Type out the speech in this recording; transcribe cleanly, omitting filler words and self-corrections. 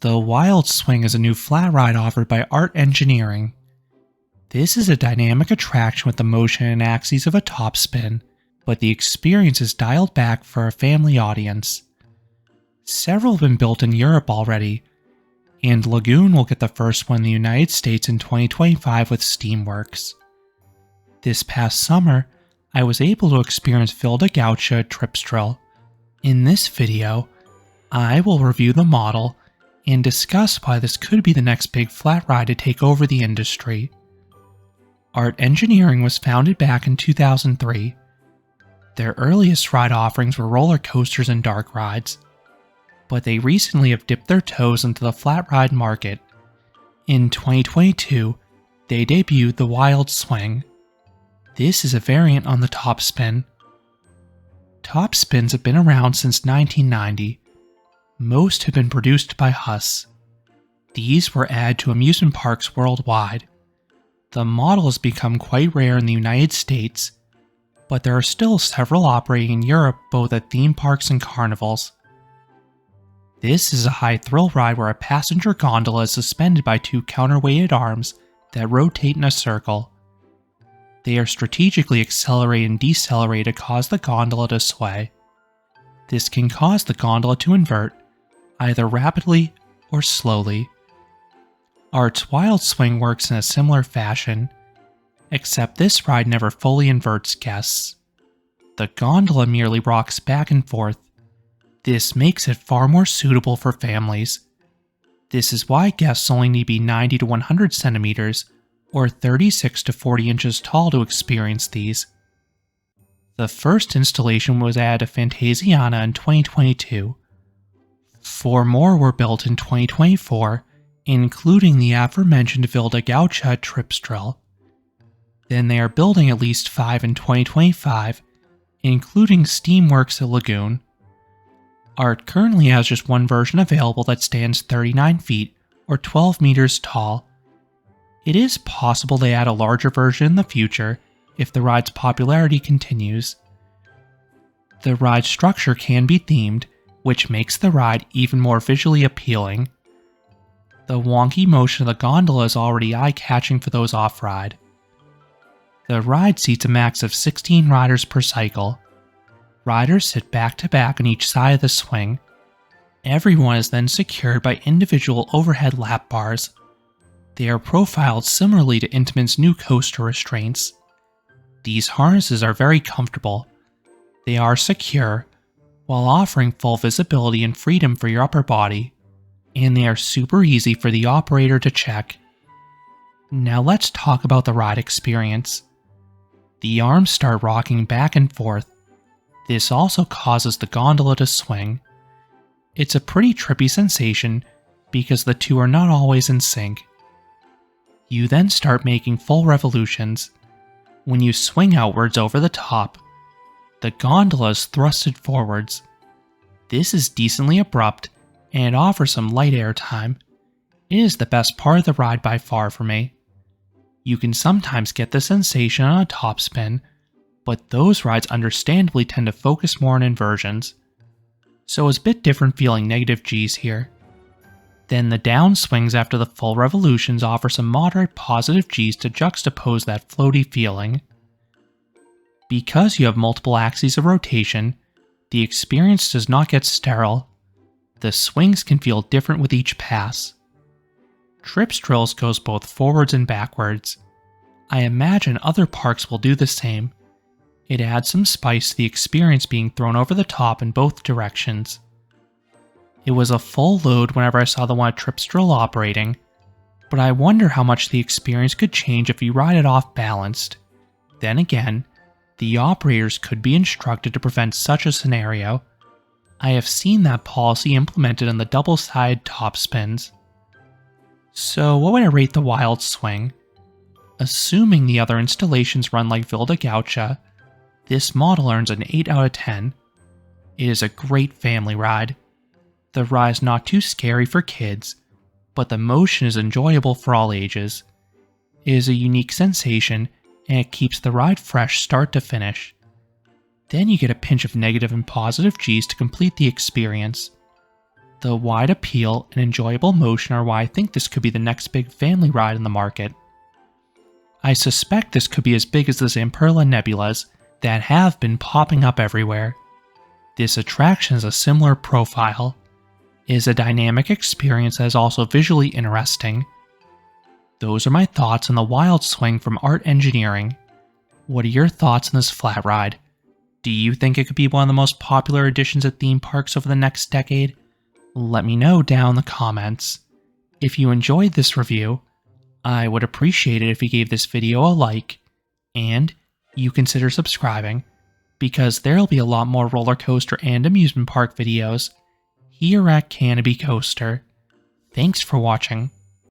The Wild Swing is a new flat ride offered by Art Engineering. This is a dynamic attraction with the motion and axes of a topspin, but the experience is dialed back for a family audience. Several have been built in Europe already, and Lagoon will get the first one in the United States in 2025 with Steamworks. This past summer, I was able to experience Ville de Gaucha at Tripsdrill. In this video, I will review the model and discuss why this could be the next big flat ride to take over the industry. Art Engineering was founded back in 2003. Their earliest ride offerings were roller coasters and dark rides, but they recently have dipped their toes into the flat ride market. In 2022, they debuted the Wild Swing. This is a variant on the Topspin. Topspins have been around since 1990. Most have been produced by Huss. These were added to amusement parks worldwide. The model has become quite rare in the United States, but there are still several operating in Europe both at theme parks and carnivals. This is a high thrill ride where a passenger gondola is suspended by two counterweighted arms that rotate in a circle. They are strategically accelerated and decelerated to cause the gondola to sway. This can cause the gondola to invert, either rapidly or slowly. Art's Wild Swing works in a similar fashion, except this ride never fully inverts guests. The gondola merely rocks back and forth. This makes it far more suitable for families. This is why guests only need to be 90 to 100 centimeters or 36 to 40 inches tall to experience these. The first installation was added to Fantasiana in 2022. 4 more were built in 2024, including the aforementioned Ville de Gaucha at Tripsdrill. Then they are building at least 5 in 2025, including Steamworks at Lagoon. Art currently has just one version available that stands 39 feet or 12 meters tall. It is possible they add a larger version in the future if the ride's popularity continues. The ride structure can be themed, which makes the ride even more visually appealing. The wonky motion of the gondola is already eye-catching for those off-ride. The ride seats a max of 16 riders per cycle. Riders sit back-to-back on each side of the swing. Everyone is then secured by individual overhead lap bars. They are profiled similarly to Intamin's new coaster restraints. These harnesses are very comfortable. They are secure, while offering full visibility and freedom for your upper body, and they are super easy for the operator to check. Now let's talk about the ride experience. The arms start rocking back and forth. This also causes the gondola to swing. It's a pretty trippy sensation because the two are not always in sync. You then start making full revolutions. When you swing outwards over the top, the gondola is thrusted forwards. This is decently abrupt and it offers some light air time. It is the best part of the ride by far for me. You can sometimes get the sensation on a topspin, but those rides understandably tend to focus more on inversions, so it's a bit different feeling negative G's here. Then the down swings after the full revolutions offer some moderate positive G's to juxtapose that floaty feeling. Because you have multiple axes of rotation, the experience does not get sterile. The swings can feel different with each pass. Tripsdrill goes both forwards and backwards. I imagine other parks will do the same. It adds some spice to the experience being thrown over the top in both directions. It was a full load whenever I saw the one at Tripsdrill operating, but I wonder how much the experience could change if you ride it off balanced. Then again, the operators could be instructed to prevent such a scenario. I have seen that policy implemented in the double-sided top spins. So what would I rate the Wild Swing? Assuming the other installations run like Ville de Gaucha, this model earns an 8 out of 10. It is a great family ride. The ride is not too scary for kids, but the motion is enjoyable for all ages. It is a unique sensation, and it keeps the ride fresh start to finish. Then you get a pinch of negative and positive G's to complete the experience. The wide appeal and enjoyable motion are why I think this could be the next big family ride in the market. I suspect this could be as big as the Zamperla nebulas that have been popping up everywhere. This attraction has a similar profile, is a dynamic experience that is also visually interesting. Those are my thoughts on the Wild Swing from Art Engineering. What are your thoughts on this flat ride? Do you think it could be one of the most popular additions at theme parks over the next decade? Let me know down in the comments. If you enjoyed this review, I would appreciate it if you gave this video a like, and you consider subscribing, because there'll be a lot more roller coaster and amusement park videos here at Canopy Coaster. Thanks for watching.